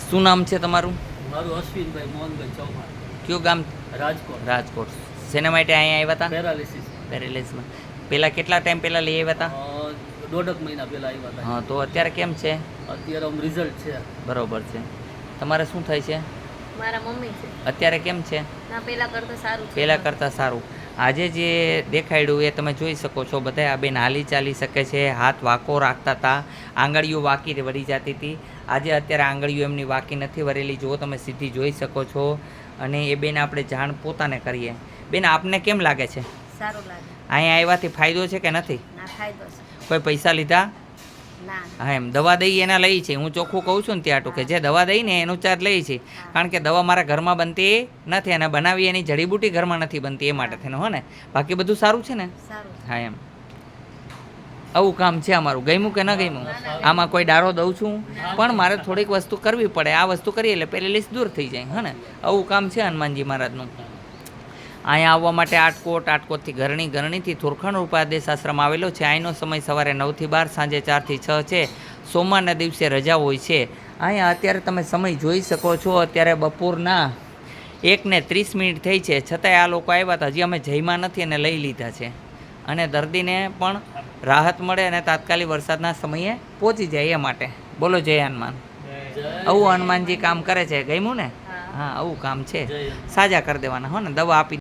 શું નામ છે તમારું? મારું અશ્વિનભાઈ મોહનભાઈ ચૌહાણ. કયું ગામ? રાજકોટ. રાજકોટ. શેના માટે અહીંયા આવ્યા હતા? પેરાલિસિસ. પેરેલિસમાં. પહેલાં કેટલા ટાઈમ પહેલાં લઈ આવ્યા હતા? દોઢક મહિના પહેલા આવ્યા હતા. હા, તો અત્યારે કેમ છે? અત્યારે આમ રિઝલ્ટ છે. બરોબર છે. તમારે શું થાય છે? મારા મમ્મી છે. અત્યારે કેમ છે? ના, પહેલા કરતાં સારું છે. પહેલાં કરતાં સારું. આજે જે દેખાડ્યું એ તમે જોઈ શકો છો. બધા આ બેન હાલી ચાલી શકે છે, હાથ વાંકો રાખતા હતા, આંગળીઓ વાંકી વળી જતી હતી. આજે અત્યારે આંગળીઓ એમની વાંકી નથી વરેલી, જુઓ તમે સીધી જોઈ શકો છો. અને એ બેન આપણે જાણ પોતાને કરીએ. બેન, આપને કેમ લાગે છે? સારું લાગે. અહીંયા આવ્યાથી ફાયદો છે કે નથી? ના, ફાયદો છે. કોઈ પૈસા લીધા? ના. હા, એમ દવા દઈ એના લઈ છે. હું ચોખ્ખું કહું છું ને ત્યાં ટૂંકે જે દવા દઈ ને એનું ચાર્જ લઈ છે. કારણ કે દવા મારા ઘરમાં બનતી નથી અને બનાવી એની જડીબુટી ઘરમાં નથી બનતી, એ માટે થઈને હો ને. બાકી બધું સારું છે ને? સારું. હા, એમ આવું કામ છે અમારું. ગમ્યું કે ન ગમ્યું? આમાં કોઈ ડારો દઉં છું પણ મારે થોડીક વસ્તુ કરવી પડે. આ વસ્તુ કરીએ એટલે પેરેલિસ દૂર થઈ જાય. હા ને, આવું કામ છે હનુમાનજી મહારાજનું. અહીંયા આવવા માટે આટકોટથી ગરણીથી થોરખણ ઉપાદેશ આશ્રમ આવેલો છે. અહીંનો સમય સવારે 9 થી 12, સાંજે 4 થી 6 છે. સોમવારના દિવસે રજા હોય છે. અહીંયા અત્યારે તમે સમય જોઈ શકો છો. અત્યારે બપોરના 1:30 થઈ છે. છતાંય આ લોકો આવ્યા હતા. હજી અમે જઈમાં નથી અને લઈ લીધા છે. અને દર્દીને પણ રાહત મળે અને તાત્કાલિક વરસાદના સમયે પહોંચી જાય એ માટે. બોલો જય હનુમાન. આવું હનુમાનજી કામ કરે છે. ગમ્યું ને? હા, આવું કામ છે. સાજા કરી દેવાના હો ને, દવા આપી